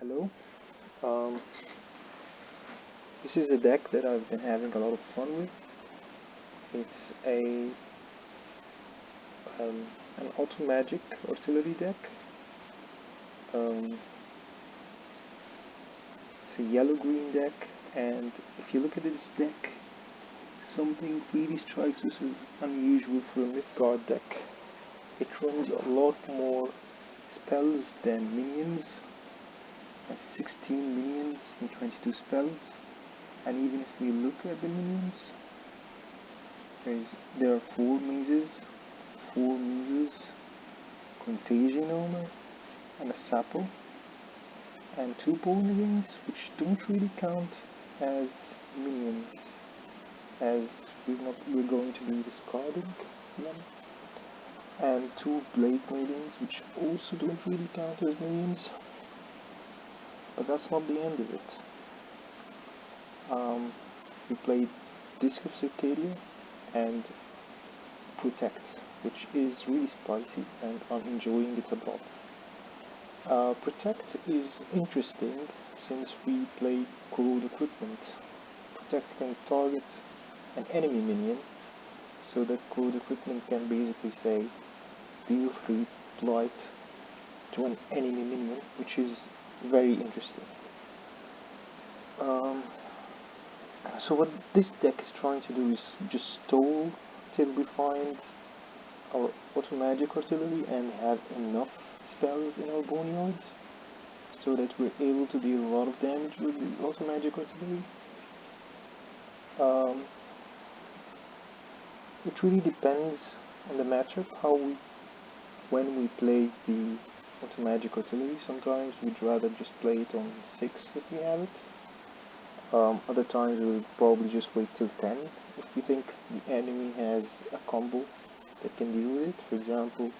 Hello. Um, this is a deck that I've been having a lot of fun with. It's an Automagic Artillery deck. Um, it's a yellow-green deck, and if you look at this deck, something really strikes us as unusual for a Mythgard deck. It runs a lot more spells than minions. Has 16 minions and 22 spells. And even if we look at the minions, there are 4 mazes, 4 muses, contagion armor, and a sapo, and 2 polygons, which don't really count as minions, as we're going to be discarding them, and 2 blade maidens, which also don't really count as minions. But that's not the end of it. We played Disc of Circadia and Protect, which is really spicy and I'm enjoying it a lot. Protect is interesting since we play corrode equipment. Protect can target an enemy minion, so that corrode equipment can basically say deal 3 blight to an enemy minion, which is very interesting. So what this deck is trying to do is just stall till we find our Automagic Artillery and have enough spells in our boneyard so that we're able to deal a lot of damage with the Automagic Artillery. It really depends on the matchup, when we play the Automagic Artillery. Sometimes we'd rather just play it on 6 if we have it. Other times we'll probably just wait till 10 if we think the enemy has a combo that can deal with it. For example,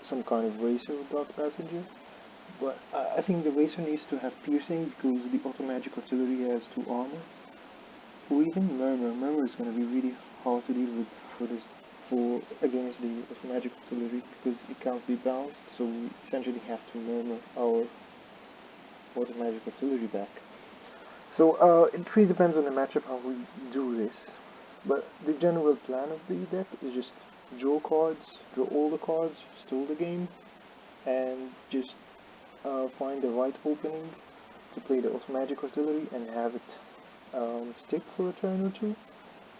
some kind of racer or dark passenger. But I think the racer needs to have piercing because the Automagic Artillery has 2 armor. Or even Murmur. Murmur is going to be really hard to deal with against the Automagic Artillery because it can't be bounced, so we essentially have to Murmur our Automagic Artillery back. So it really depends on the matchup how we do this, but the general plan of the deck is just draw cards, draw all the cards, stall the game, and just find the right opening to play the Automagic Artillery and have it stick for a turn or 2,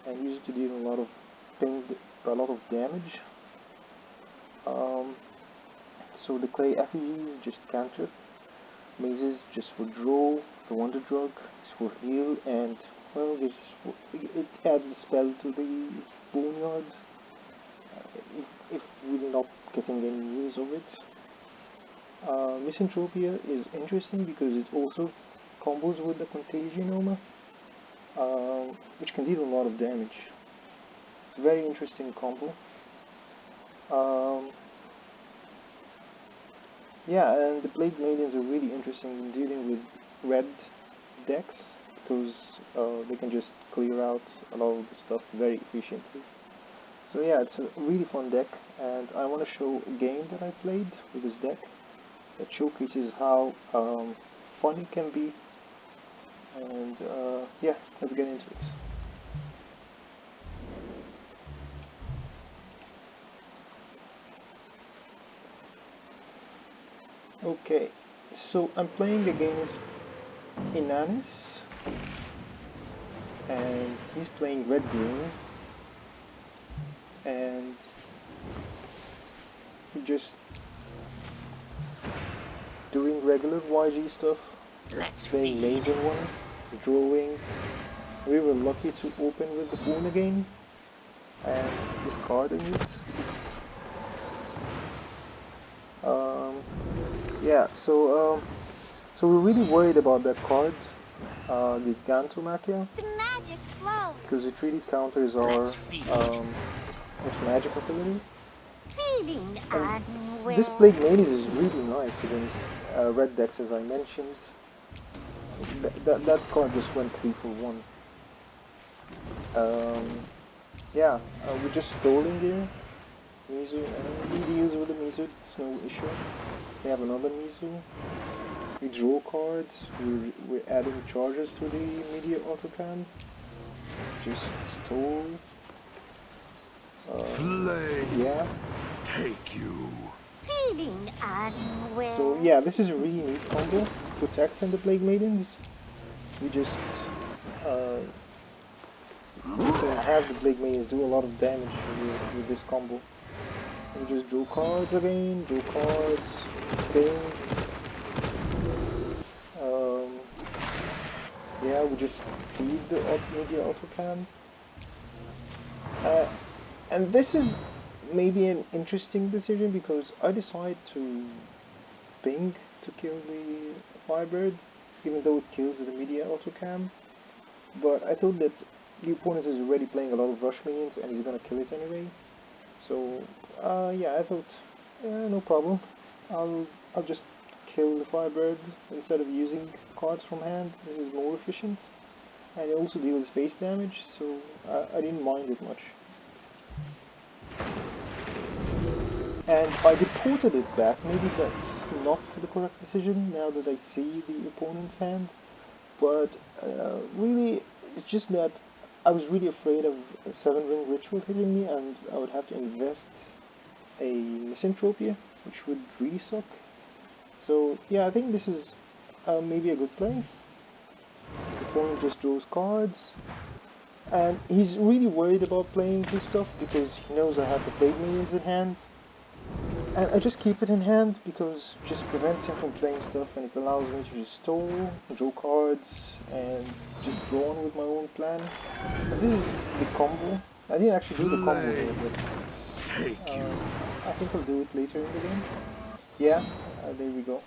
and use it to deal a lot of damage. So the clay effigies just cantrip, mazes just for draw, the wonder drug is for heal, and well, it adds a spell to the boneyard if we're not getting any use of it. Misanthropia is interesting because it also combos with the contagion armor, which can deal a lot of damage. It's a very interesting combo. Yeah, and the Blade Maidens are really interesting in dealing with red decks because they can just clear out a lot of the stuff very efficiently. So yeah, it's a really fun deck, and I want to show a game that I played with this deck that showcases how fun it can be. And yeah, let's get into it. Okay, so I'm playing against Inanis, and he's playing red-green, and just doing regular YG stuff, playing laser one, drawing. We were lucky to open with the Boon again, and discarding it. Yeah, so we're really worried about that card, the Gantomachia, because it really counters our Automagic Artillery. This Plague Maze is really nice against red decks, as I mentioned. That card just went 3 for 1. Yeah, we're just stalling here. Mizu, and we deals with the Mizu, it's no issue. We have another Mizu. We draw cards, we're adding charges to the media autocam. Just stole. Yeah. Take you. Feeling unwell. So yeah, this is a really neat combo. Protect and the Plague Maidens. We just we can have the Plague Maidens do a lot of damage with this combo. We just draw cards again, draw cards, thing. Yeah, we just feed the media autocam. And this is maybe an interesting decision because I decide to ping to kill the Firebird, even though it kills the media autocam. But I thought that the opponent is already playing a lot of rush minions and he's gonna kill it anyway. So yeah, I thought no problem. I'll just kill the Firebird instead of using cards from hand. This is more efficient, and it also deals face damage, so I didn't mind it much. And I deported it back. Maybe that's not the correct decision now that I see the opponent's hand, but really it's just that I was really afraid of a 7-ring ritual hitting me, and I would have to invest a Misanthropia, which would really suck. So yeah, I think this is maybe a good play. The opponent just draws cards, and he's really worried about playing this stuff because he knows I have the Plague Minions in hand. And I just keep it in hand because it just prevents him from playing stuff, and it allows me to just stall, draw cards, and just draw on with my own plan. And this is the combo. I didn't actually do the combo here, but I think I'll do it later in the game. Yeah, there we go.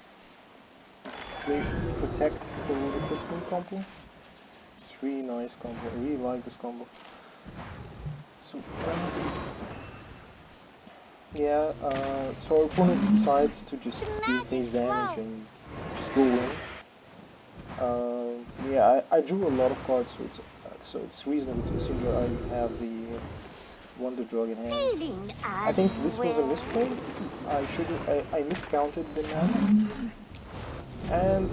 Play Protect for the Kryptik combo. It's really nice combo. I really like this combo. So yeah, so our opponent decides to just deal face damage and just go in. Yeah, I drew a lot of cards, so it's reasonable to assume that I have the Wonder Drug in hand. I think this was a misplay. I miscounted the mana. And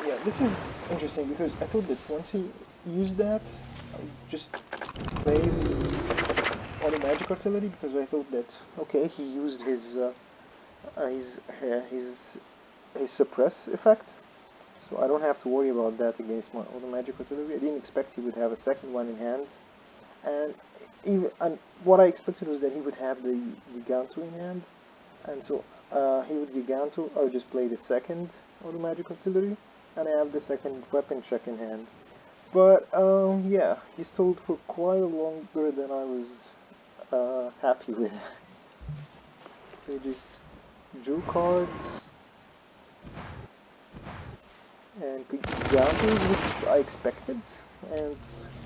yeah, this is interesting because I thought that once he used that, I would just play the Automagic Artillery because I thought that okay, he used his suppress effect, so I don't have to worry about that against my Automagic Artillery. I didn't expect he would have a second one in hand, and what I expected was that he would have the Giganto in hand, and so he would Giganto. I would just play the second Automagic Artillery, and I have the second weapon check in hand. But yeah, he stalled for quite longer than I was happy with. They just drew cards and picked Gigantos, which I expected, and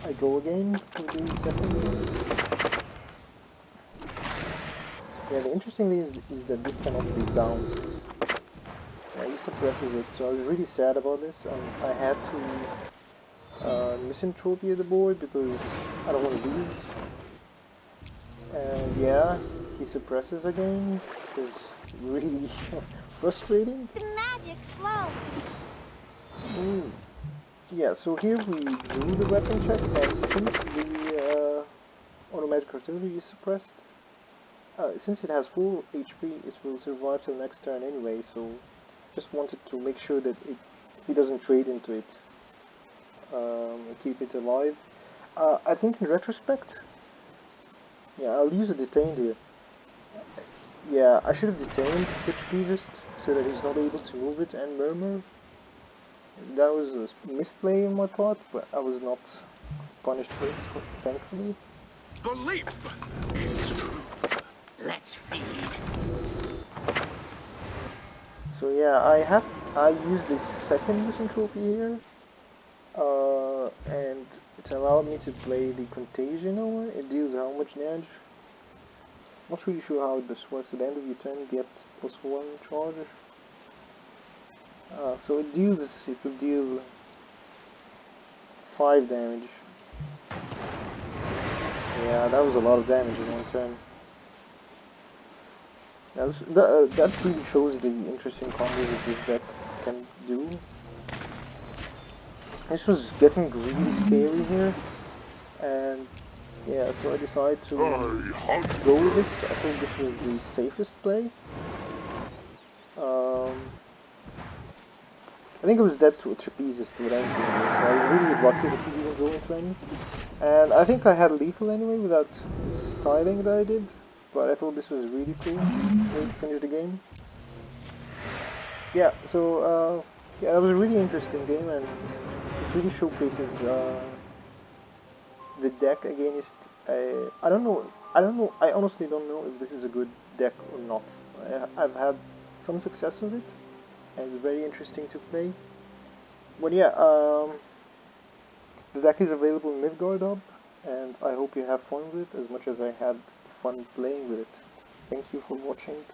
I go again with the second one. Yeah, the interesting thing is that this cannot be bounced. Yeah, he suppresses it, so I was really sad about this. I had to Misanthropy the board because I don't want to lose. And yeah, he suppresses again, which is really frustrating. The magic flows. Yeah, so here we do the weapon check, and since the Automagic Artillery is suppressed, since it has full HP, it will survive till next turn anyway, so just wanted to make sure that he doesn't trade into it and keep it alive. I think in retrospect, yeah, I'll use a detained here. Yeah, I should have detained Kishkisan so that he's not able to move it and murmur. That was a misplay on my part, but I was not punished for it, thankfully. Belief is true. Let's feed. So yeah, I used this second Misanthropy here, and it allowed me to play the Contagion over. It deals how much damage? Not really sure how this works. At the end of your turn, you get +1 charge. So it will deal 5 damage. Yeah, that was a lot of damage in one turn. That really shows the interesting combos that this deck can do. This was getting really scary here, and yeah, so I decided to go with this. I think this was the safest play. I think it was dead to a trapezist with anything here, so I was really lucky that he didn't go into any. And I think I had lethal anyway without styling that I did, but I thought this was really cool way to finish the game. Yeah, so yeah, that was a really interesting game, and it really showcases the deck against. I don't know. I honestly don't know if this is a good deck or not. I've had some success with it, and it's very interesting to play. But yeah, the deck is available in Mythgard Hub, and I hope you have fun with it as much as I had fun playing with it. Thank you for watching.